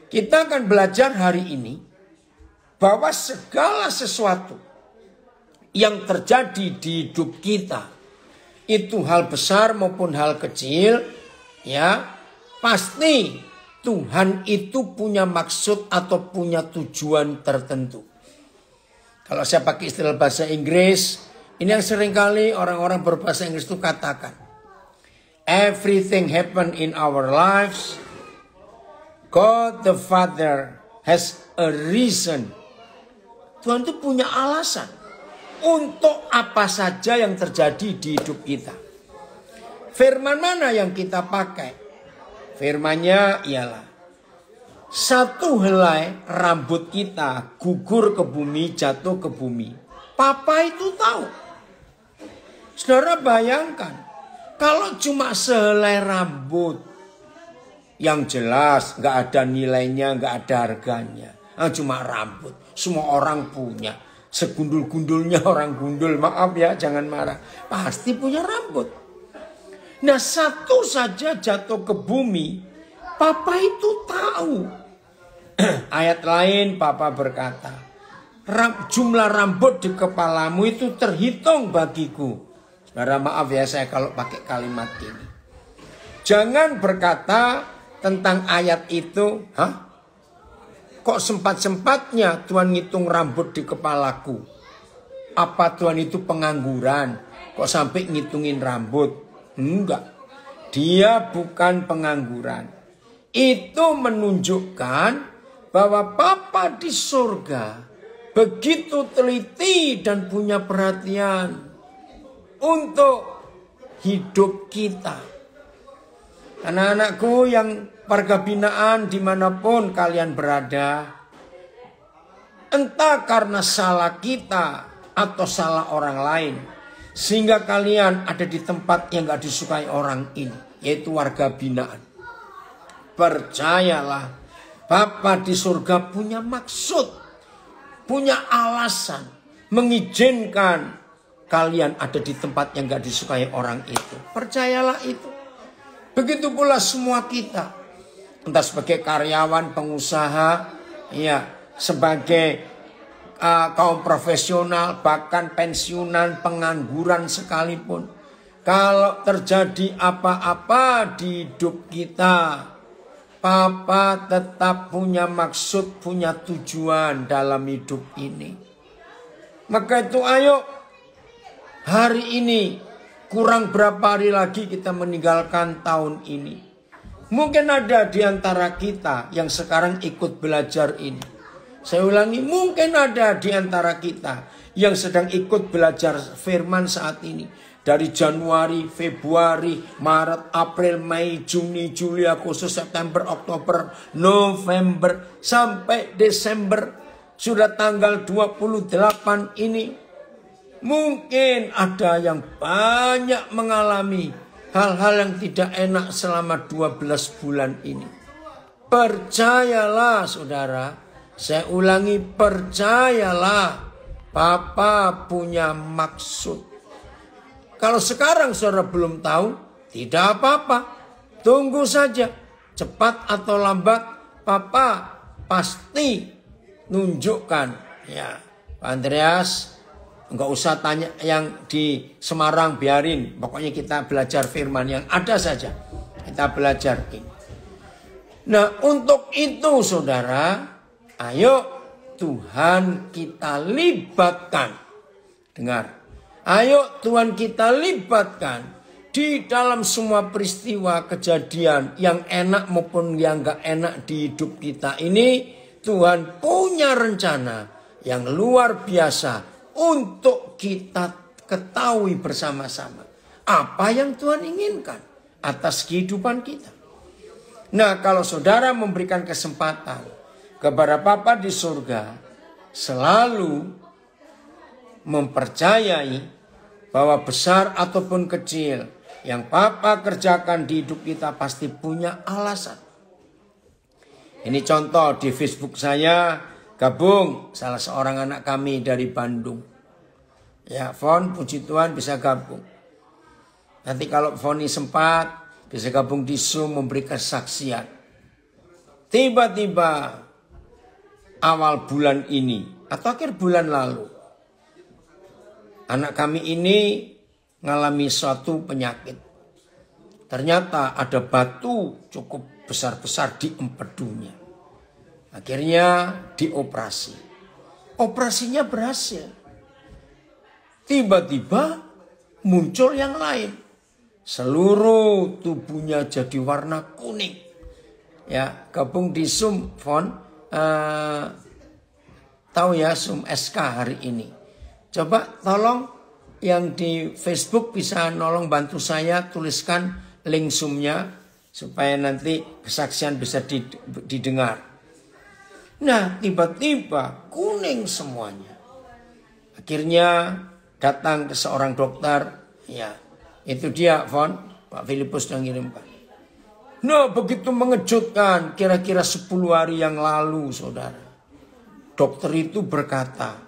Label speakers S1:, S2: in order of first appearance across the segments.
S1: Kita akan belajar hari ini bahwa segala sesuatu yang terjadi di hidup kita, itu hal besar maupun hal kecil, ya, pasti Tuhan itu punya maksud atau punya tujuan tertentu. Kalau saya pakai istilah bahasa Inggris, ini yang seringkali orang-orang berbahasa Inggris itu katakan, everything happen in our lives, God the Father has a reason. Tuhan itu punya alasan untuk apa saja yang terjadi di hidup kita. Firman mana yang kita pakai? Firmannya ialah, satu helai rambut kita gugur ke bumi, jatuh ke bumi. Papa itu tahu. Saudara bayangkan, kalau cuma sehelai rambut, yang jelas nggak ada nilainya, nggak ada harganya. Cuma rambut, semua orang punya. Segundul-gundulnya orang gundul, maaf ya, jangan marah. Pasti punya rambut. Nah, satu saja jatuh ke bumi, Papa itu tahu. Ayat lain Papa berkata, jumlah rambut di kepalamu itu terhitung bagiku. Saudara maaf ya saya kalau pakai kalimat ini. Jangan berkata tentang ayat itu, kok sempat-sempatnya Tuhan ngitung rambut di kepalaku? Apa Tuhan itu pengangguran? Kok sampai ngitungin rambut? Enggak. Dia bukan pengangguran. Itu menunjukkan bahwa Papa di surga begitu teliti dan punya perhatian untuk hidup kita. Anak-anakku yang warga binaan dimanapun kalian berada, entah karena salah kita atau salah orang lain, sehingga kalian ada di tempat yang gak disukai orang ini, yaitu warga binaan. Percayalah, Bapa di surga punya maksud, punya alasan, mengizinkan kalian ada di tempat yang gak disukai orang itu. Percayalah itu. Begitu pula semua kita, entah sebagai karyawan, pengusaha, ya, sebagai kaum profesional, bahkan pensiunan, pengangguran sekalipun. Kalau terjadi apa-apa di hidup kita, Papa tetap punya maksud, punya tujuan dalam hidup ini. Maka itu ayo, hari ini kurang berapa hari lagi kita meninggalkan tahun ini. Mungkin ada di antara kita yang sekarang ikut belajar ini. Saya ulangi, mungkin ada di antara kita yang sedang ikut belajar firman saat ini. Dari Januari, Februari, Maret, April, Mei, Juni, Juli, Agustus, September, Oktober, November, sampai Desember. Sudah tanggal 28 ini. Mungkin ada yang banyak mengalami hal-hal yang tidak enak selama 12 bulan ini. Percayalah saudara, saya ulangi, percayalah, Papa punya maksud. Kalau sekarang saudara belum tahu, tidak apa-apa. Tunggu saja, cepat atau lambat, Papa pasti nunjukkan. Ya, Pak Andreas, enggak usah tanya yang di Semarang, biarin. Pokoknya kita belajar firman yang ada saja. Kita belajar ini. Nah, untuk itu saudara, ayo Tuhan kita libatkan. Dengar. Ayo Tuhan kita libatkan di dalam semua peristiwa kejadian yang enak maupun yang enggak enak di hidup kita ini. Tuhan punya rencana yang luar biasa untuk kita ketahui bersama-sama apa yang Tuhan inginkan atas kehidupan kita. Nah, kalau saudara memberikan kesempatan kepada Bapa di surga, selalu mempercayai bahwa besar ataupun kecil yang Papa kerjakan di hidup kita pasti punya alasan. Ini contoh di Facebook saya, gabung salah seorang anak kami dari Bandung. Ya, Fon, puji Tuhan bisa gabung. Nanti kalau Foni sempat, bisa gabung di Zoom memberi kesaksian. Tiba-tiba awal bulan ini atau akhir bulan lalu, anak kami ini mengalami suatu penyakit. Ternyata ada batu cukup besar-besar di empedunya. Akhirnya dioperasi. Operasinya berhasil. Tiba-tiba muncul yang lain. Seluruh tubuhnya jadi warna kuning. Ya, gabung di Zoom phone. Tahu ya Zoom SK hari ini. Coba tolong yang di Facebook bisa nolong bantu saya tuliskan link Zoom-nya supaya nanti kesaksian bisa didengar. Nah, tiba-tiba kuning semuanya. Akhirnya datang ke seorang dokter, ya. Itu dia, Fon, Pak Filipus sudah ngirimkan. Nah, begitu mengejutkan, kira-kira 10 hari yang lalu, saudara. Dokter itu berkata,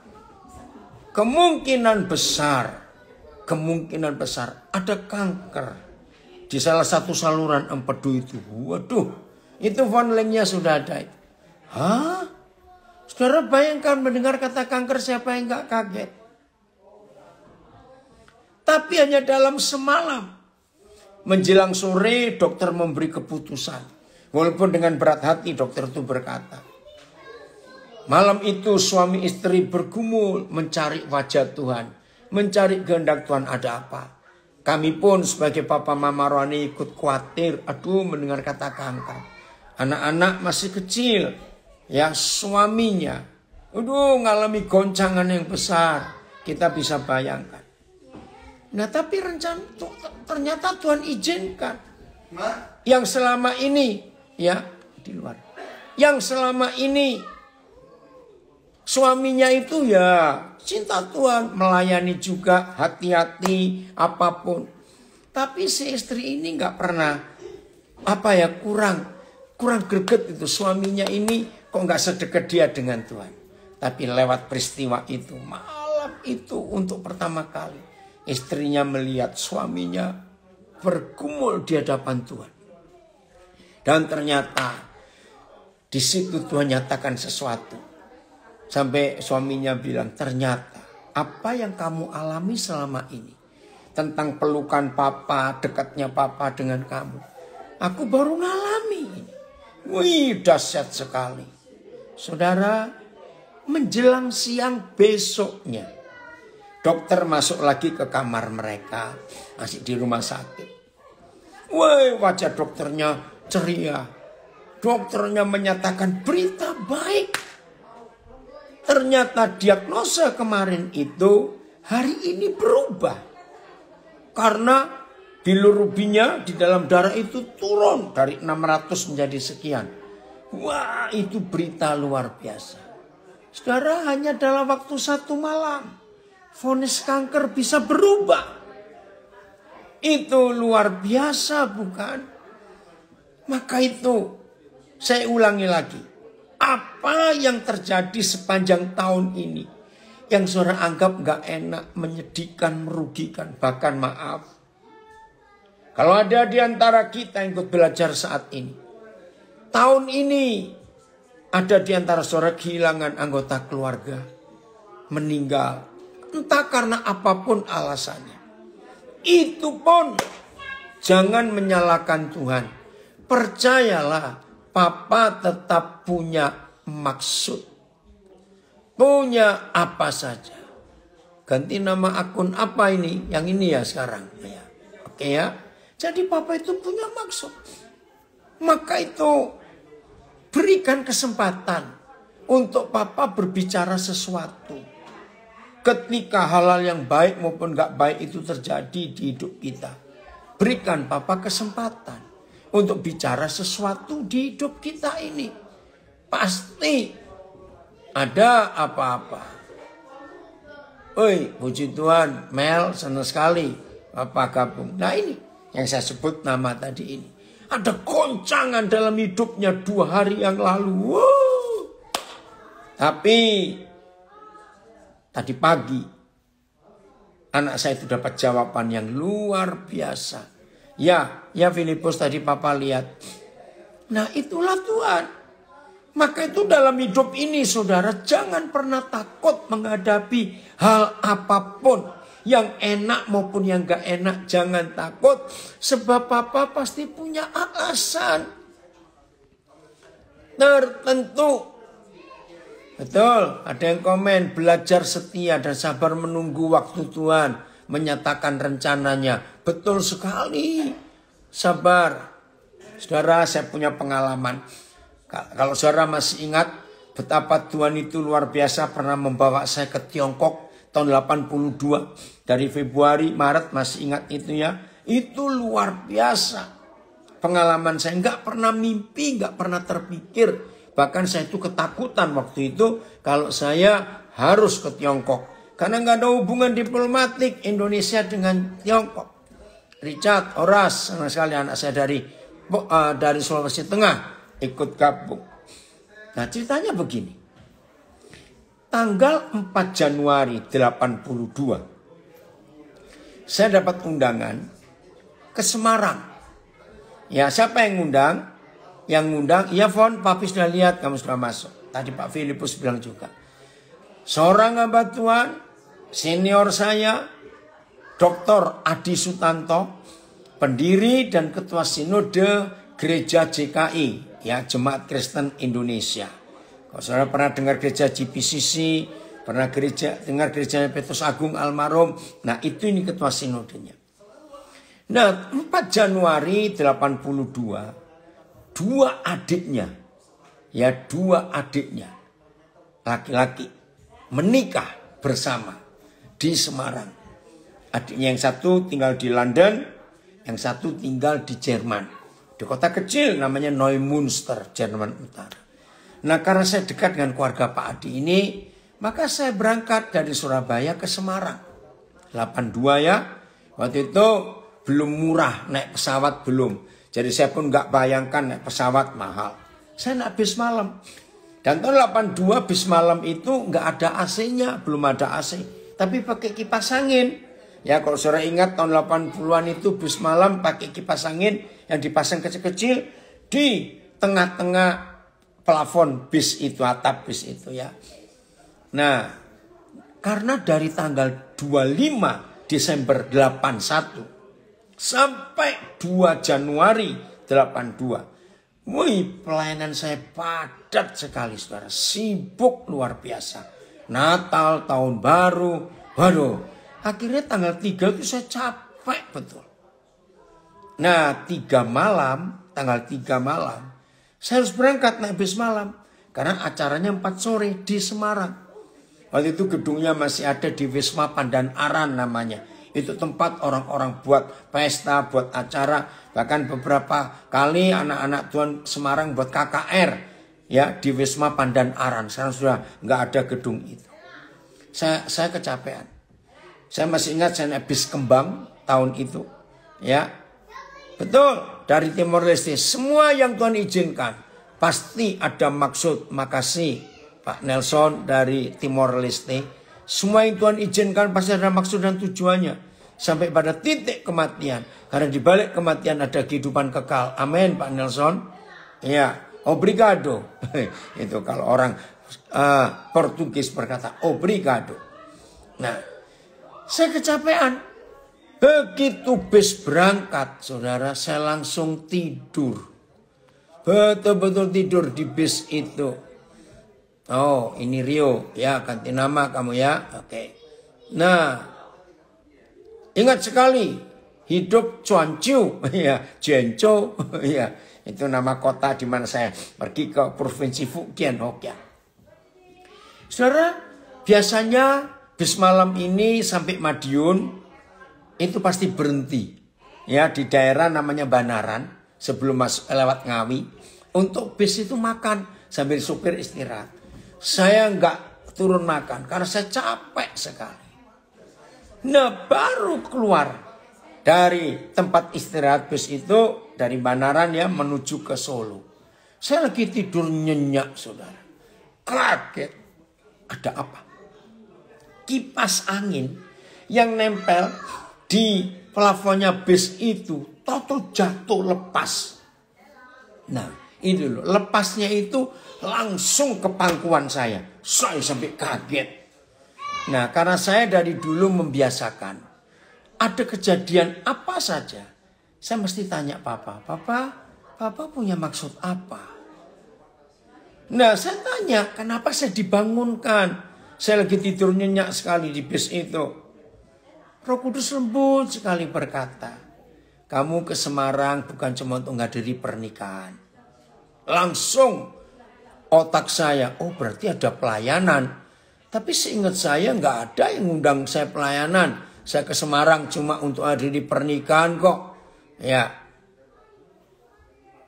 S1: kemungkinan besar ada kanker di salah satu saluran empedu itu. Waduh, itu phone linknya sudah ada. Hah? Saudara bayangkan mendengar kata kanker, siapa yang gak kaget? Tapi hanya dalam semalam. Menjelang sore dokter memberi keputusan. Walaupun dengan berat hati dokter itu berkata. Malam itu suami istri bergumul mencari wajah Tuhan. Mencari kehendak Tuhan, ada apa? Kami pun sebagai papa mama rohani ikut khawatir. Aduh, mendengar kata kanker. Anak-anak masih kecil. Ya, suaminya. Aduh, ngalami goncangan yang besar. Kita bisa bayangkan. Nah, tapi ternyata Tuhan izinkan. Yang selama ini, ya, di luar. Yang selama ini suaminya itu ya cinta Tuhan, melayani juga, hati-hati apapun. Tapi si istri ini nggak pernah kurang greget itu. Suaminya ini kok nggak sedekat dia dengan Tuhan. Tapi lewat peristiwa itu, malam itu untuk pertama kali istrinya melihat suaminya bergumul di hadapan Tuhan. Dan ternyata di situ Tuhan nyatakan sesuatu. Sampai suaminya bilang, ternyata apa yang kamu alami selama ini. Tentang pelukan papa, dekatnya papa dengan kamu. Aku baru ngalami ini. Wih, dahsyat sekali. Saudara, menjelang siang besoknya. Dokter masuk lagi ke kamar mereka. Masih di rumah sakit. Wih, wajah dokternya ceria. Dokternya menyatakan berita baik. Ternyata diagnosa kemarin itu hari ini berubah. Karena bilirubinnya di dalam darah itu turun dari 600 menjadi sekian. Wah, itu berita luar biasa. Saudara, hanya dalam waktu 1 malam. Vonis kanker bisa berubah. Itu luar biasa, bukan? Maka itu saya ulangi lagi. Apa yang terjadi sepanjang tahun ini yang saudara anggap gak enak, menyedihkan, merugikan, bahkan maaf. Kalau ada di antara kita yang ikut belajar saat ini, tahun ini ada di antara saudara kehilangan anggota keluarga, meninggal, entah karena apapun alasannya. Itu pun jangan menyalahkan Tuhan. Percayalah, Papa tetap punya maksud. Punya apa saja. Ganti nama akun apa ini? Yang ini ya sekarang. Ya. Oke ya. Jadi Papa itu punya maksud. Maka itu berikan kesempatan untuk Papa berbicara sesuatu. Ketika hal-hal yang baik maupun gak baik itu terjadi di hidup kita. Berikan Papa kesempatan untuk bicara sesuatu di hidup kita ini. Pasti ada apa-apa. Oi, puji Tuhan, Mel, senang sekali Papa gabung. Nah ini yang saya sebut nama tadi ini. Ada goncangan dalam hidupnya 2 hari yang lalu. Wow. Tapi tadi pagi anak saya itu dapat jawaban yang luar biasa. Ya Filipus tadi Papa lihat. Nah itulah Tuhan. Maka itu dalam hidup ini saudara jangan pernah takut menghadapi hal apapun. Yang enak maupun yang gak enak jangan takut. Sebab apa pasti punya alasan tertentu. Betul, ada yang komen belajar setia dan sabar menunggu waktu Tuhan menyatakan rencananya. Betul sekali, sabar. Saudara, saya punya pengalaman. Kalau saudara masih ingat betapa Tuhan itu luar biasa pernah membawa saya ke Tiongkok tahun 82. Dari Februari, Maret masih ingat itu ya. Itu luar biasa. Pengalaman saya nggak pernah mimpi, nggak pernah terpikir. Bahkan saya itu ketakutan waktu itu kalau saya harus ke Tiongkok. Karena nggak ada hubungan diplomatik Indonesia dengan Tiongkok. Richard, Oras, sama sekali anak saya dari Sulawesi Tengah ikut gabung. Nah ceritanya begini. Tanggal 4 Januari 82. Saya dapat undangan ke Semarang. Ya siapa yang ngundang? Yang ngundang, iya Fon, Papi sudah lihat kamu sudah masuk. Tadi Pak Filipus bilang juga. Seorang hamba Tuhan, senior saya, Dr. Adi Sutanto, pendiri dan ketua sinode gereja JKI, ya Jemaat Kristen Indonesia. Kalau saudara pernah dengar gereja GPCC, pernah dengar gereja Petrus Agung Almarhum, nah itu ini ketua sinodenya. Nah 4 Januari 82, dua adiknya laki-laki menikah bersama di Semarang. Adiknya yang satu tinggal di London, yang satu tinggal di Jerman. Di kota kecil namanya Neumünster, Jerman Utara. Nah karena saya dekat dengan keluarga Pak Adi ini, maka saya berangkat dari Surabaya ke Semarang. 82 ya, waktu itu belum murah naik pesawat belum. Jadi saya pun nggak bayangkan naik pesawat mahal. Saya naik bis malam. Dan tahun 82 bis malam itu nggak ada AC-nya, belum ada AC. Tapi pakai kipas angin. Ya kalau saudara ingat tahun 80-an itu bis malam pakai kipas angin yang dipasang kecil-kecil di tengah-tengah plafon bis itu, atap bis itu ya. Nah, karena dari tanggal 25 Desember 81 sampai 2 Januari 82. Wih, pelayanan saya padat sekali saudara. Sibuk luar biasa. Natal, tahun baru. Waduh, akhirnya tanggal 3 itu saya capek betul. Nah, tanggal 3 malam. Saya harus berangkat naik bis malam. Karena acaranya 4 sore di Semarang. Waktu itu gedungnya masih ada di Wisma Pandan Aran namanya. Itu tempat orang-orang buat pesta, buat acara. Bahkan beberapa kali anak-anak Tuhan Semarang buat KKR. Ya, di Wisma Pandan Aran. Sekarang sudah nggak ada gedung itu. Saya kecapean. Saya masih ingat saya naik bis Kembang tahun itu. Ya, betul. Dari Timor Leste. Semua yang Tuhan izinkan. Pasti ada maksud. Makasih Pak Nelson dari Timor Leste. Semua yang Tuhan izinkan pasti ada maksud dan tujuannya. Sampai pada titik kematian. Karena di balik kematian ada kehidupan kekal. Amin Pak Nelson. Ya, obrigado. Itu kalau orang Portugis berkata obrigado. Nah, saya kecapean. Begitu bis berangkat, saudara, saya langsung tidur. Betul-betul tidur di bis itu. Oh, ini Rio. Ya, ganti nama kamu ya. Oke. Nah, ingat sekali. Hidup Cuanciu. Ya, Jianzhou. Ya, itu nama kota di mana saya pergi ke Provinsi Fujian, Hokkien. Saudara, biasanya bis malam ini sampai Madiun itu pasti berhenti. Ya, di daerah namanya Banaran. Sebelum masuk lewat Ngawi. Untuk bis itu makan sambil supir istirahat. Saya nggak turun makan karena saya capek sekali. Nah baru keluar dari tempat istirahat bis itu dari Banaran ya menuju ke Solo. Saya lagi tidur nyenyak saudara. Kaget. Ada apa? Kipas angin yang nempel di plafonnya bis itu total jatuh lepas. Nah ini loh lepasnya itu langsung ke pangkuan saya. Saya sampai kaget. Nah, karena saya dari dulu membiasakan, ada kejadian apa saja, saya mesti tanya papa, papa punya maksud apa? Nah, saya tanya, kenapa saya dibangunkan? Saya lagi tidur nyenyak sekali di bis itu. Roh Kudus lembut sekali berkata, kamu ke Semarang bukan cuma untuk menghadiri pernikahan. Langsung otak saya, oh berarti ada pelayanan. Tapi seingat saya nggak ada yang ngundang saya pelayanan. Saya ke Semarang cuma untuk hadiri pernikahan kok. Ya,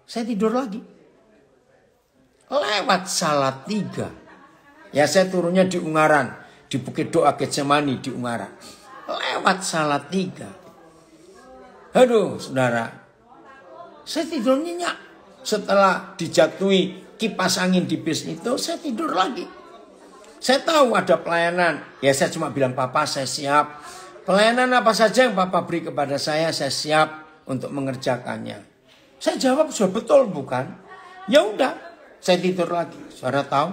S1: saya tidur lagi. Lewat Salatiga. Ya, saya turunnya di Ungaran. Di Bukit Doa Getsemani di Ungaran. Lewat Salatiga. Aduh, saudara. Saya tidur nyenyak. Setelah dijatuhi kipas angin di bis itu, saya tidur lagi. Saya tahu ada pelayanan. Ya, saya cuma bilang, papa saya siap. Pelayanan apa saja yang papa beri kepada saya siap untuk mengerjakannya. Saya jawab, sudah betul bukan? Ya udah, saya tidur lagi. Saudara tahu,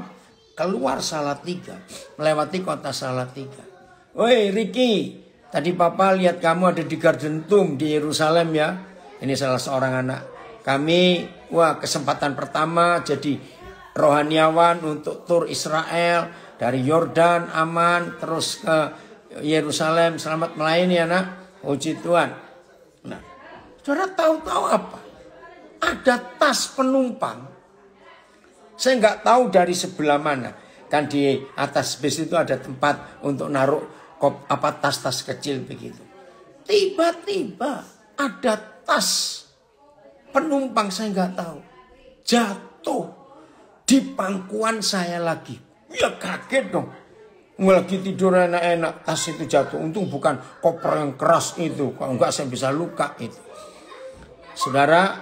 S1: keluar Salatiga, melewati kota Salatiga. Woi Ricky, tadi papa lihat kamu ada di Garden Tomb di Yerusalem ya. Ini salah seorang anak kami. Wah, kesempatan pertama jadi rohaniawan untuk tur Israel. Dari Yordan aman terus ke Yerusalem. Selamat melayani anak. Puji Tuhan. Nah, saudara tahu-tahu apa? Ada tas penumpang. Saya nggak tahu dari sebelah mana. Kan di atas bis itu ada tempat untuk naruh tas-tas kecil begitu. Tiba-tiba ada tas penumpang saya nggak tahu. Jatuh di pangkuan saya lagi. Ya kaget dong. Lagi tidur enak-enak, tas itu jatuh. Untung bukan koper yang keras itu. Kalau enggak saya bisa luka itu. Saudara,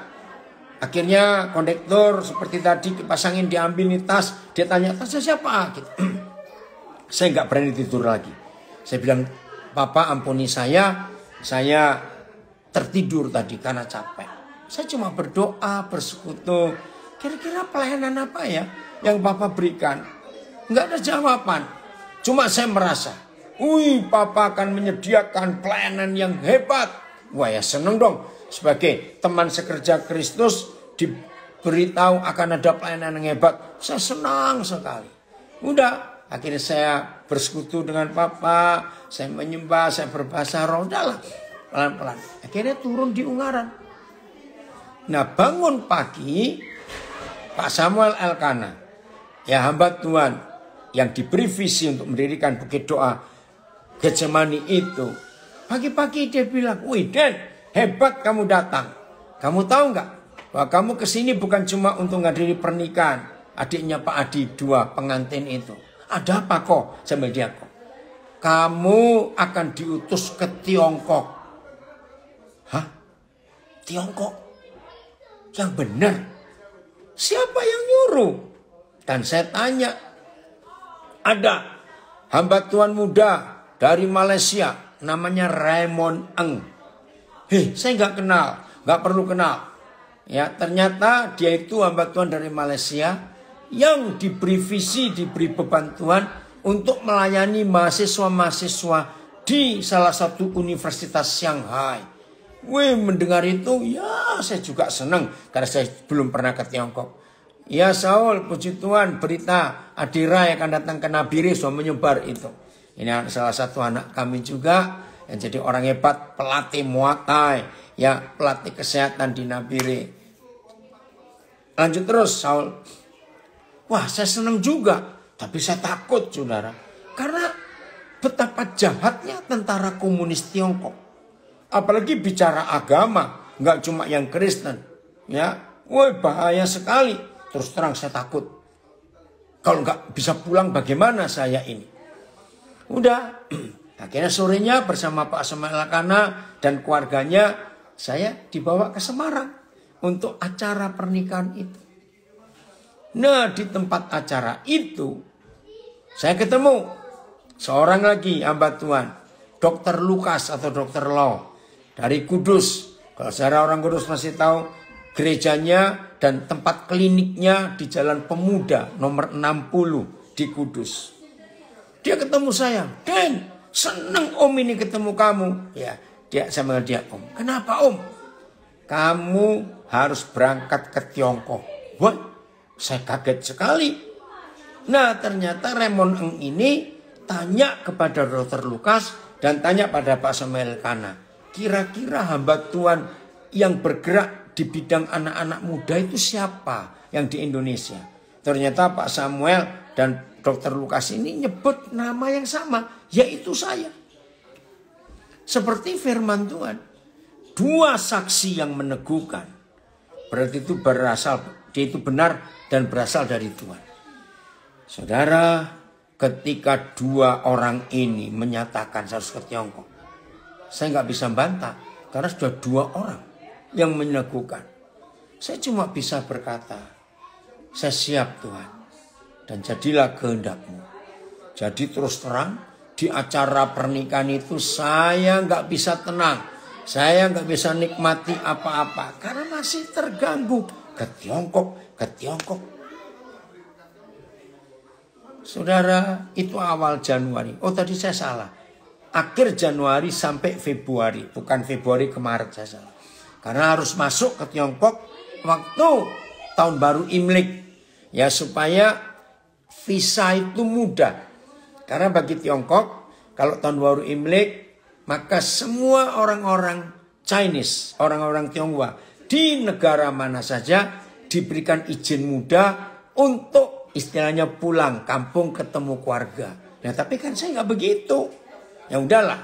S1: akhirnya kondektur seperti tadi pasangin diambil nih tas. Dia tanya, tasnya siapa? Gitu. Saya enggak berani tidur lagi. Saya bilang, papa ampuni saya tertidur tadi karena capek. Saya cuma berdoa, bersekutu. Kira-kira pelayanan apa ya yang papa berikan? Enggak ada jawaban. Cuma saya merasa, wih papa akan menyediakan pelayanan yang hebat. Wah ya seneng dong. Sebagai teman sekerja Kristus diberitahu akan ada pelayanan yang hebat. Saya senang sekali. Udah, akhirnya saya bersekutu dengan papa. Saya menyembah, saya berbahasa roh. Udahlah, pelan-pelan. Akhirnya turun di Ungaran. Nah bangun pagi, Pak Samuel Elkana, ya hamba Tuhan, yang diberi visi untuk mendirikan Bukit Doa Getsemani itu. Pagi-pagi dia bilang, wih Den, hebat kamu datang. Kamu tahu nggak bahwa kamu kesini bukan cuma untuk menghadiri pernikahan adiknya Pak Adi 2 pengantin itu. Ada apa kok? Sambil dia kok. Kamu akan diutus ke Tiongkok. Hah? Tiongkok? Yang benar? Siapa yang nyuruh? Dan saya tanya, ada hamba Tuhan muda dari Malaysia namanya Raymond Eng. Saya nggak kenal, nggak perlu kenal. Ya ternyata dia itu hamba Tuhan dari Malaysia yang diberi visi, diberi beban Tuhan untuk melayani mahasiswa-mahasiswa di salah satu universitas Shanghai. Mendengar itu ya saya juga senang karena saya belum pernah ke Tiongkok. Ya Saul, puji Tuhan, berita Adira yang akan datang ke Nabire sudah menyebar itu. Ini salah satu anak kami juga yang jadi orang hebat, pelatih Muay Thai, ya pelatih kesehatan di Nabire. Lanjut terus Saul. Wah saya senang juga, tapi saya takut saudara. Karena betapa jahatnya tentara komunis Tiongkok. Apalagi bicara agama, nggak cuma yang Kristen. Ya, bahaya sekali. Terus terang saya takut. Kalau nggak bisa pulang bagaimana saya ini? Udah. Akhirnya sorenya bersama Pak Samuel Elkana dan keluarganya saya dibawa ke Semarang untuk acara pernikahan itu. Nah di tempat acara itu saya ketemu seorang lagi hamba Tuhan. Dr. Lukas atau Dr. Law dari Kudus. Kalau saudara orang Kudus masih tahu gerejanya dan tempat kliniknya di Jalan Pemuda nomor 60 di Kudus. Dia ketemu saya, "Den, seneng Om ini ketemu kamu." Ya, saya manggil dia Om. "Kenapa Om?" "Kamu harus berangkat ke Tiongkok." Wah, saya kaget sekali. Nah, ternyata Raymond Eng ini tanya kepada Dr. Lukas dan tanya pada Pak Samuel Kana, kira-kira hamba Tuhan yang bergerak di bidang anak-anak muda itu siapa yang di Indonesia? Ternyata Pak Samuel dan Dr. Lukas ini nyebut nama yang sama, yaitu saya. Seperti firman Tuhan, dua saksi yang meneguhkan, berarti itu dia itu benar dan berasal dari Tuhan. Saudara, ketika dua orang ini menyatakan saya harus ke Tiongkok, saya nggak bisa bantah karena sudah dua orang yang meneguhkan. Saya cuma bisa berkata, saya siap Tuhan, dan jadilah kehendak-Mu. Jadi terus terang, di acara pernikahan itu saya nggak bisa tenang, saya nggak bisa nikmati apa-apa karena masih terganggu. Ke Tiongkok. Saudara, itu awal Januari. Oh, tadi saya salah. Akhir Januari sampai Februari. Bukan Februari ke Maret, saya salah. Karena harus masuk ke Tiongkok waktu tahun baru Imlek. Ya, supaya visa itu mudah. Karena bagi Tiongkok, kalau tahun baru Imlek, maka semua orang-orang Chinese, orang-orang Tionghoa di negara mana saja diberikan izin mudah untuk istilahnya pulang kampung ketemu keluarga. Nah, tapi kan saya nggak begitu. Ya udahlah,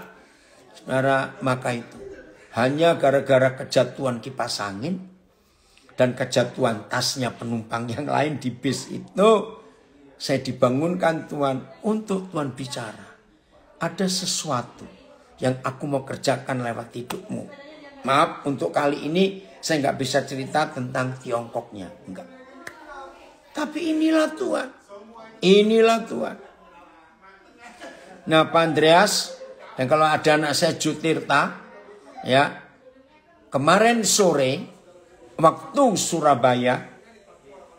S1: saudara, maka itu hanya gara-gara kejatuhan kipas angin dan kejatuhan tasnya penumpang yang lain di bis itu, saya dibangunkan Tuhan untuk Tuhan bicara. Ada sesuatu yang aku mau kerjakan lewat hidupmu. Maaf, untuk kali ini saya nggak bisa cerita tentang Tiongkoknya, enggak. Tapi inilah Tuhan. Inilah Tuhan. Nah, Pak Andreas, dan kalau ada anak saya Jutirta, ya, kemarin sore waktu Surabaya,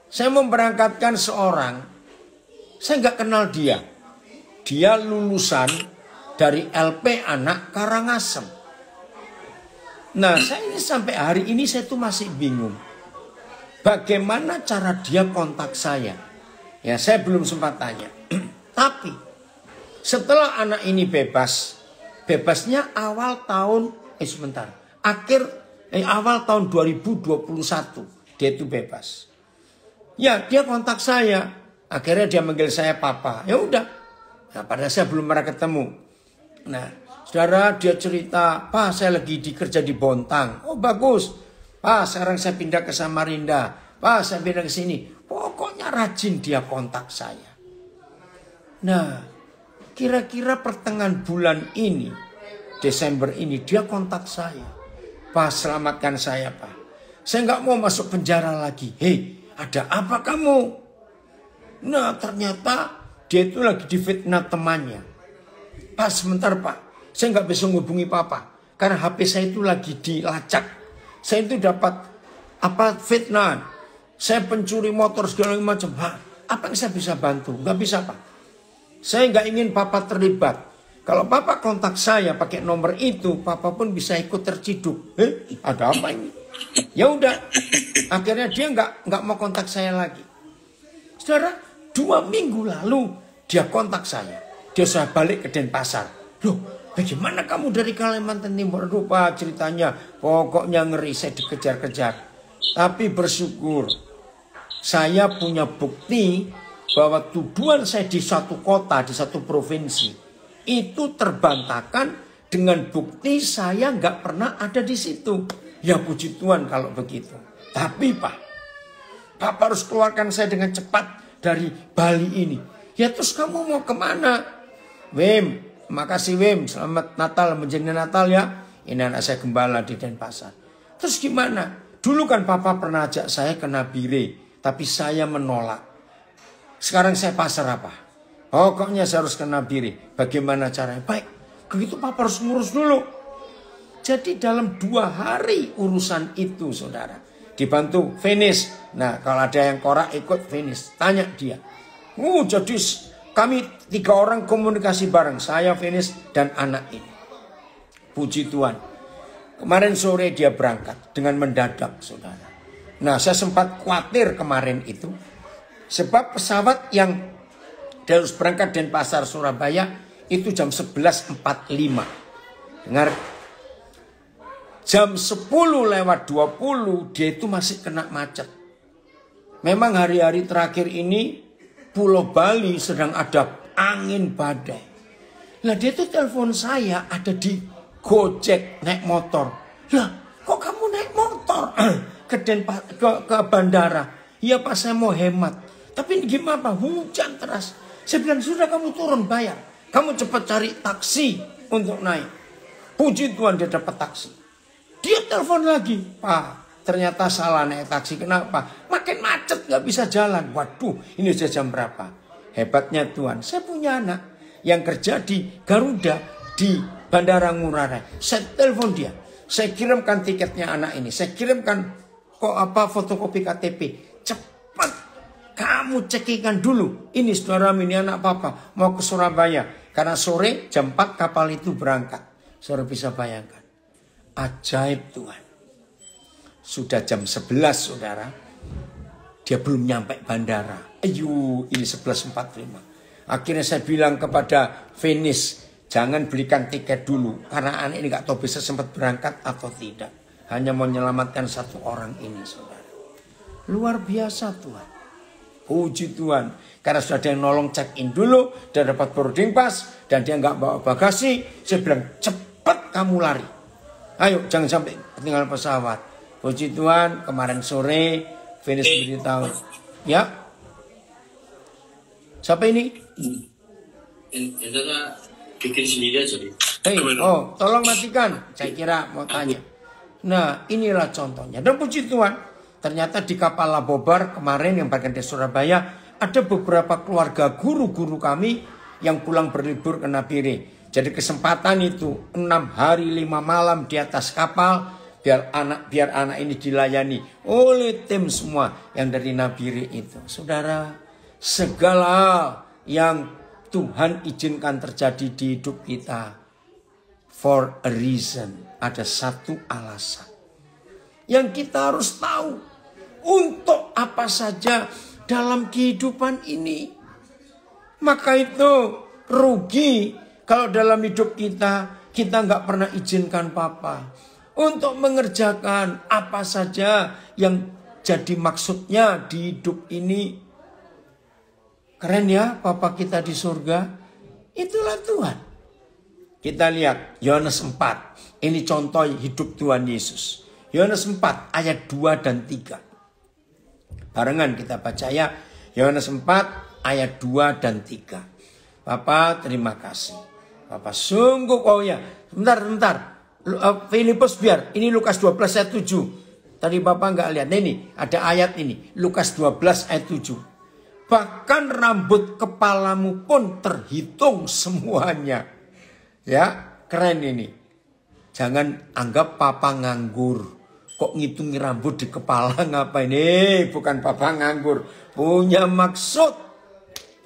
S1: saya memberangkatkan seorang, saya nggak kenal dia. Dia lulusan dari LP Anak Karangasem. Nah, saya ini sampai hari ini saya tuh masih bingung. Bagaimana cara dia kontak saya? Ya, saya belum sempat tanya. Tapi setelah anak ini bebasnya awal tahun awal tahun 2021 dia itu bebas. Ya, dia kontak saya. Akhirnya dia manggil saya papa. Ya udah. Nah, padahal saya belum pernah ketemu. Nah, saudara, dia cerita, "Pak, saya lagi dikerja di Bontang." "Oh, bagus. Pak, sekarang saya pindah ke Samarinda. Pak, saya pindah ke sini." Pokoknya rajin dia kontak saya. Nah, kira-kira pertengahan bulan ini, Desember ini, dia kontak saya. "Pak, selamatkan saya, Pak. Saya nggak mau masuk penjara lagi." "Hei, ada apa kamu?" Nah, ternyata dia itu lagi difitnah temannya. "Pak, sebentar Pak, saya nggak bisa menghubungi Papa karena HP saya itu lagi dilacak. Saya itu dapat fitnah. Saya pencuri motor segala macam. Apa yang saya bisa bantu?" "Nggak bisa Pak. Saya nggak ingin Papa terlibat. Kalau Papa kontak saya pakai nomor itu, Papa pun bisa ikut terciduk." Ada apa ini? Ya udah. Akhirnya dia nggak mau kontak saya lagi. Saudara, 2 minggu lalu dia kontak saya. Dia sudah balik ke Denpasar. "Loh, bagaimana kamu dari Kalimantan Timur?" "Aduh Pak, ceritanya pokoknya ngeri, saya dikejar-kejar. Tapi bersyukur, saya punya bukti bahwa tuduhan saya di satu kota, di satu provinsi, itu terbantahkan dengan bukti saya nggak pernah ada di situ." Ya puji Tuhan kalau begitu. Tapi Pak, Papa harus keluarkan saya dengan cepat dari Bali ini. "Ya terus kamu mau kemana?" "Wim, makasih Wim, selamat Natal, menjelang Natal ya. Ini anak saya gembala di Denpasar." "Terus gimana? Dulu kan Papa pernah ajak saya ke Nabire, tapi saya menolak. Sekarang saya pasar apa? Pokoknya saya harus ke Nabire. Bagaimana caranya?" "Baik, begitu Papa harus ngurus dulu." Jadi dalam 2 hari urusan itu, saudara, dibantu finish. Nah kalau ada yang korak ikut finish, tanya dia. Jadi kami 3 orang komunikasi bareng, saya, finish, dan anak ini. Puji Tuhan. Kemarin sore dia berangkat dengan mendadak, saudara. Nah saya sempat khawatir kemarin itu. Sebab pesawat yang harus berangkat Denpasar Surabaya itu jam 11.45. Dengar, jam 10:20 dia itu masih kena macet. Memang hari-hari terakhir ini Pulau Bali sedang ada angin badai. Lah dia itu telepon saya ada di Gojek naik motor. Lah kok kamu naik motor ke bandara? Iya Pak, saya mau hemat. Tapi gimana Pak, hujan teras. Saya bilang sudah kamu turun bayar. Kamu cepat cari taksi untuk naik. Puji Tuhan dia dapat taksi. Dia telepon lagi. Pak, ternyata salah naik taksi. Kenapa? Makin macet gak bisa jalan. Waduh, ini sudah jam berapa? Hebatnya Tuhan. Saya punya anak yang kerja di Garuda di Bandara Ngurah Rai. Saya telepon dia. Saya kirimkan tiketnya anak ini. Saya kirimkan fotokopi KTP. Cepat kamu cekikan dulu. Ini saudara, ini anak papa mau ke Surabaya. Karena sore jam 4 kapal itu berangkat. Saudara bisa bayangkan. Ajaib Tuhan. Sudah jam 11 saudara. Dia belum nyampe bandara. Ayo ini 11.45. Akhirnya saya bilang kepada Venice. Jangan belikan tiket dulu. Karena anak ini gak tahu bisa sempat berangkat atau tidak. Hanya mau menyelamatkan 1 orang ini saudara. Luar biasa Tuhan. Puji Tuhan. Karena sudah ada yang nolong check-in dulu. Dan dapat boarding pass. Dan dia nggak bawa bagasi. Saya bilang cepat kamu lari. Ayo jangan sampai ketinggalan pesawat. Puji Tuhan kemarin sore. Venus beritahu. Ya. Siapa ini?
S2: Bikin sendiri aja.
S1: Tolong matikan. Saya kira mau tanya. Nah inilah contohnya. Dan puji Tuhan. Ternyata di kapal Labobar kemarin yang bagian dari Surabaya ada beberapa keluarga guru-guru kami yang pulang berlibur ke Nabire. Jadi kesempatan itu 6 hari 5 malam di atas kapal biar anak ini dilayani oleh tim semua yang dari Nabire itu. Saudara, segala yang Tuhan izinkan terjadi di hidup kita for a reason, ada satu alasan yang kita harus tahu. Untuk apa saja dalam kehidupan ini. Maka itu rugi kalau dalam hidup kita nggak pernah izinkan Papa. Untuk mengerjakan apa saja yang jadi maksudnya di hidup ini. Keren ya Papa kita di surga. Itulah Tuhan. Kita lihat Yohanes 4. Ini contoh hidup Tuhan Yesus. Yohanes 4 ayat 2 dan 3. Barengan kita baca ya. Yohanes 4 ayat 2 dan 3. Bapak terima kasih. Bapak sungguh ya. Bentar. Filipus biar. Ini Lukas 12 ayat 7. Tadi Bapak nggak lihat. Nah, ini ada ayat ini. Lukas 12 ayat 7. Bahkan rambut kepalamu pun terhitung semuanya. Ya keren ini. Jangan anggap Papa nganggur. Kok ngitungi rambut di kepala ngapain? Bukan Papa nganggur. Punya maksud.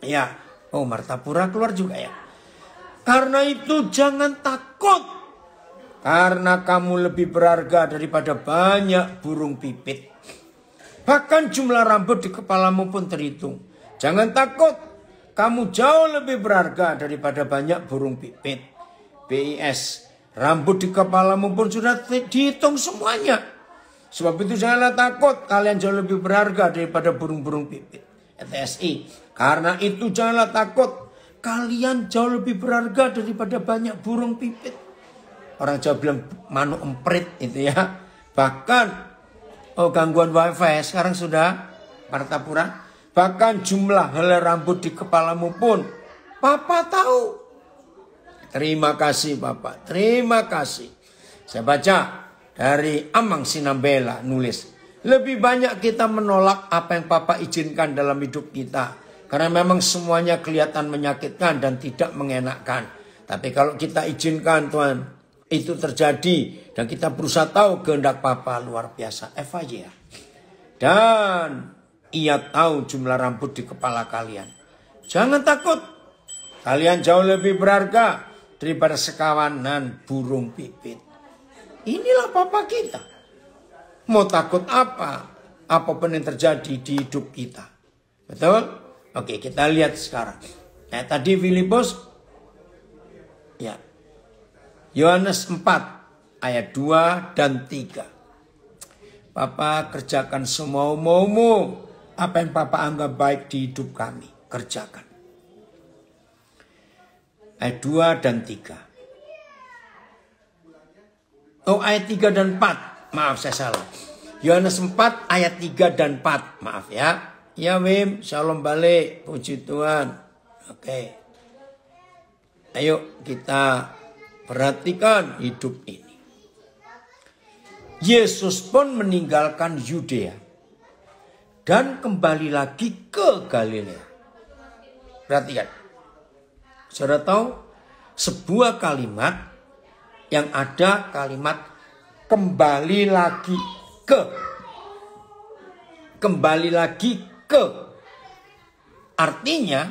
S1: Ya. Martapura keluar juga ya. Karena itu jangan takut. Karena kamu lebih berharga daripada banyak burung pipit. Bahkan jumlah rambut di kepalamu pun terhitung. Jangan takut. Kamu jauh lebih berharga daripada banyak burung pipit. BIS. Rambut di kepalamu pun sudah dihitung semuanya. Sebab itu janganlah takut, kalian jauh lebih berharga daripada burung-burung pipit. TSI. Karena itu janganlah takut, kalian jauh lebih berharga daripada banyak burung pipit. Orang Jawa bilang manuk emprit itu ya. Bahkan gangguan wifi sekarang sudah Martapura. Bahkan jumlah helai rambut di kepalamu pun Papa tahu. Terima kasih Bapak, terima kasih. Saya baca dari Amang Sinambela nulis. Lebih banyak kita menolak apa yang Papa izinkan dalam hidup kita. Karena memang semuanya kelihatan menyakitkan dan tidak mengenakkan. Tapi kalau kita izinkan Tuhan, itu terjadi dan kita berusaha tahu kehendak Bapa luar biasa. FYI. Dan ia tahu jumlah rambut di kepala kalian. Jangan takut. Kalian jauh lebih berharga daripada sekawanan burung pipit. Inilah Bapa kita. Mau takut apa? Apapun yang terjadi di hidup kita. Betul? Oke, kita lihat sekarang. Tadi Filipus. Ya. Yohanes 4 ayat 2 dan 3. Papa kerjakan semua maumu. Apa yang Papa anggap baik di hidup kami. Kerjakan. Ayat 2 dan 3. Oh, ayat 3 dan 4. Maaf, saya salah. Yohanes 4 ayat 3 dan 4. Maaf ya. Ya Wim, shalom balik. Puji Tuhan. Oke. Ayo kita perhatikan hidup ini. Yesus pun meninggalkan Yudea dan kembali lagi ke Galilea. Perhatikan. Saudara tahu sebuah kalimat yang ada kalimat kembali lagi ke. Kembali lagi ke. Artinya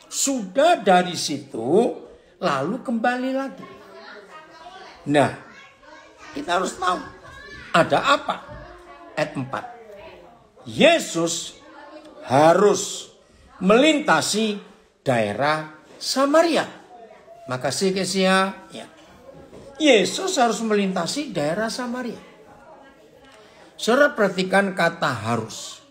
S1: sudah dari situ lalu kembali lagi. Nah, kita harus tahu ada apa? Ayat 4. Yesus harus melintasi daerah Samaria. Makasih Kesia. Ya. Yesus harus melintasi daerah Samaria. Saudara perhatikan kata harus.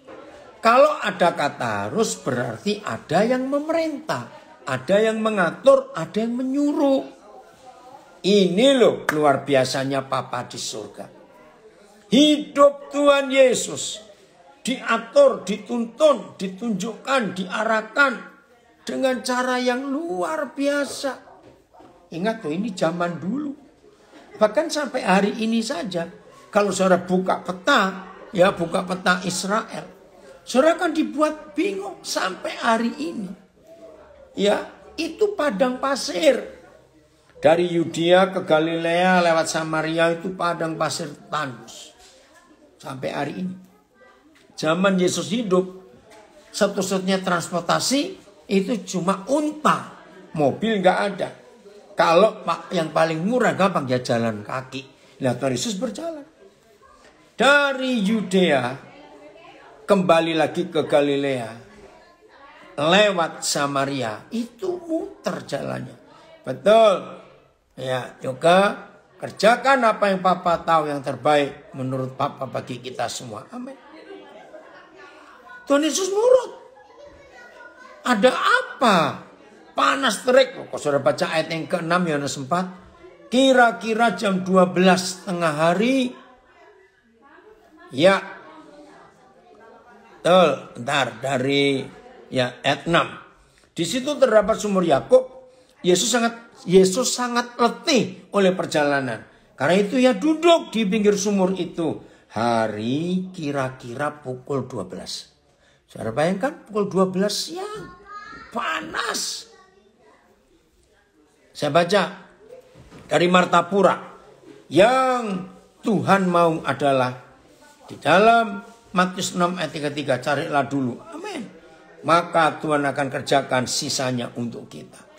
S1: Kalau ada kata harus berarti ada yang memerintah. Ada yang mengatur, ada yang menyuruh. Ini loh luar biasanya Papa di surga. Hidup Tuhan Yesus diatur, dituntun, ditunjukkan, diarahkan dengan cara yang luar biasa. Ingat loh ini zaman dulu. Bahkan sampai hari ini saja. Kalau saudara buka peta, ya buka peta Israel. Saudara kan dibuat bingung sampai hari ini. Ya itu padang pasir. Dari Yudea ke Galilea lewat Samaria itu padang pasir tandus. Sampai hari ini. Zaman Yesus hidup, satu-satunya transportasi itu cuma unta. Mobil nggak ada. Kalau yang paling murah gampang ya jalan kaki. Nah Tuhan Yesus berjalan. Dari Yudea kembali lagi ke Galilea. Lewat Samaria. Itu muter jalannya. Betul. Ya, juga kerjakan apa yang Papa tahu yang terbaik menurut Papa bagi kita semua. Amin. Tuhan Yesus nurut. Ada apa? Panas terik. Kok saudara baca ayat yang ke-6 Yohanes 4. Kira-kira jam 12 tengah hari. Ya. Betul. Bentar. Dari ayat 6. Di situ terdapat sumur Yakub. Yesus sangat letih oleh perjalanan. Karena itu ia duduk di pinggir sumur itu. Hari kira-kira pukul 12. Saudara bayangkan pukul 12 siang. Panas. Saya baca dari Martapura. Yang Tuhan mau adalah di dalam Matius 6 ayat 33. Carilah dulu. Amin. Maka Tuhan akan kerjakan sisanya untuk kita.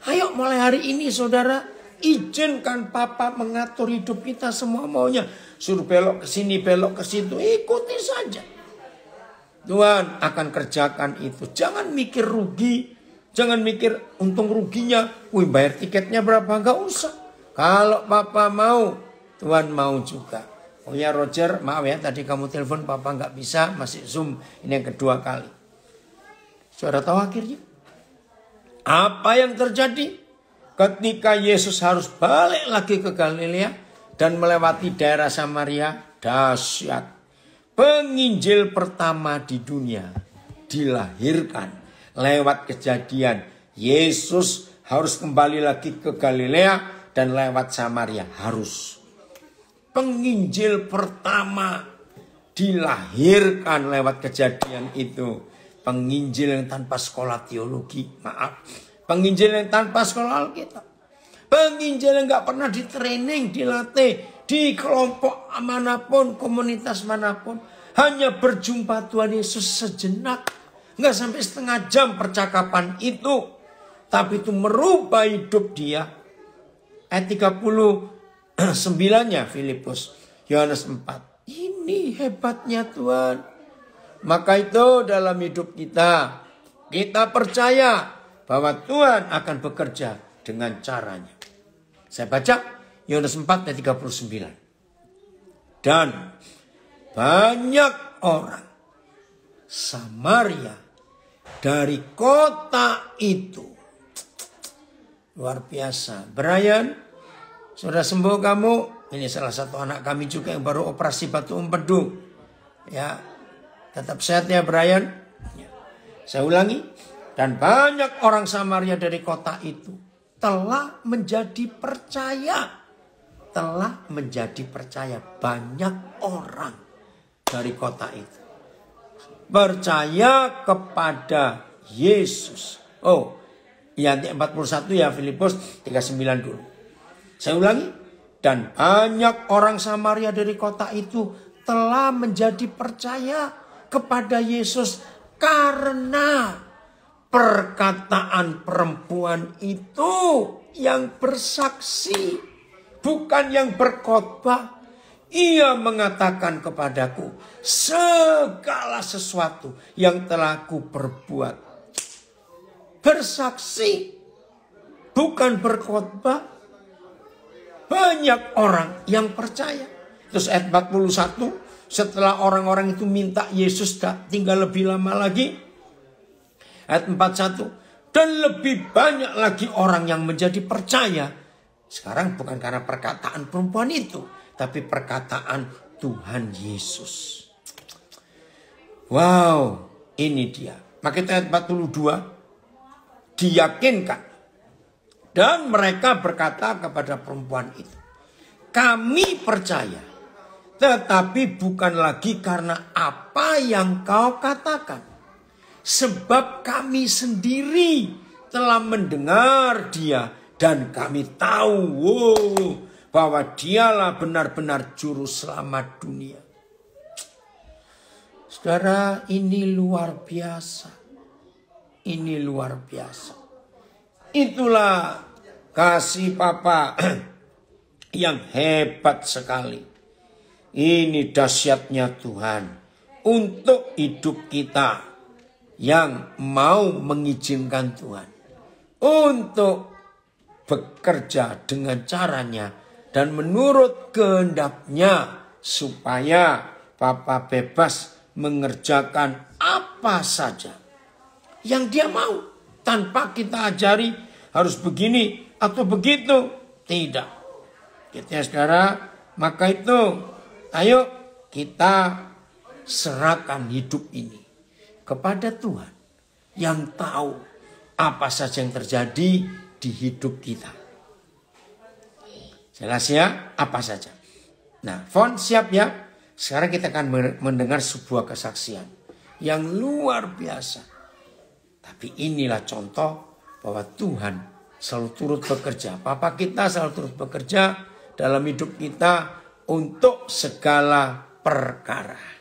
S1: Ayo mulai hari ini saudara, izinkan Papa mengatur hidup kita semua maunya. Suruh belok ke sini, belok ke situ, ikuti saja. Tuhan akan kerjakan itu. Jangan mikir rugi, jangan mikir untung ruginya. Wih bayar tiketnya berapa, enggak usah. Kalau Papa mau, Tuhan mau juga. Oh ya Roger, maaf ya tadi kamu telepon Papa enggak bisa, masih Zoom. Ini yang kedua kali. Saudara tahu akhirnya? Apa yang terjadi ketika Yesus harus balik lagi ke Galilea dan melewati daerah Samaria? Dahsyat. Penginjil pertama di dunia dilahirkan lewat kejadian. Yesus harus kembali lagi ke Galilea dan lewat Samaria. Harus. Penginjil pertama dilahirkan lewat kejadian itu. Penginjil yang tanpa sekolah teologi, maaf. Penginjil yang tanpa sekolah Alkitab. Penginjilan nggak pernah di-training, dilatih. Di kelompok manapun, komunitas manapun. Hanya berjumpa Tuhan Yesus sejenak. Nggak sampai setengah jam percakapan itu. Tapi itu merubah hidup dia. Ayat 39-nya Filipus. Yohanes 4. Ini hebatnya Tuhan. Maka itu dalam hidup kita percaya bahwa Tuhan akan bekerja dengan caranya. Saya baca Yohanes 4 ayat 39. Dan banyak orang Samaria dari kota itu. Luar biasa. Brian, sudah sembuh kamu? Ini salah satu anak kami juga yang baru operasi batu empedu. Ya, tetap sehat ya Brian. Ya. Saya ulangi. Dan banyak orang Samaria dari kota itu telah menjadi percaya. Telah menjadi percaya. Banyak orang dari kota itu percaya kepada Yesus. Oh, ya 41 ya Filipus 39 dulu. Saya ulangi. Dan banyak orang Samaria dari kota itu telah menjadi percaya kepada Yesus karena perkataan perempuan itu yang bersaksi, bukan yang berkhotbah. Ia mengatakan kepadaku segala sesuatu yang telah aku perbuat. Bersaksi, bukan berkhotbah. Banyak orang yang percaya. Terus ayat 41, setelah orang-orang itu minta Yesus tinggal lebih lama lagi. Ayat 41, dan lebih banyak lagi orang yang menjadi percaya. Sekarang bukan karena perkataan perempuan itu, tapi perkataan Tuhan Yesus. Wow, ini dia. Maka itu ayat 42, diyakinkan. Dan mereka berkata kepada perempuan itu, kami percaya, tetapi bukan lagi karena apa yang kau katakan. Sebab kami sendiri telah mendengar dia dan kami tahu bahwa dialah benar-benar juru selamat dunia. Saudara, ini luar biasa. Ini luar biasa. Itulah kasih Papa yang hebat sekali. Ini dahsyatnya Tuhan untuk hidup kita yang mau mengizinkan Tuhan untuk bekerja dengan caranya dan menurut kehendaknya supaya Papa bebas mengerjakan apa saja yang dia mau. Tanpa kita ajari harus begini atau begitu. Tidak. Gitu ya saudara. Maka itu ayo kita serahkan hidup ini kepada Tuhan. Yang tahu apa saja yang terjadi di hidup kita. Jelas ya apa saja. Nah, Fon siap ya. Sekarang kita akan mendengar sebuah kesaksian yang luar biasa. Tapi inilah contoh bahwa Tuhan selalu turut bekerja. Papa kita selalu turut bekerja dalam hidup kita untuk segala perkara.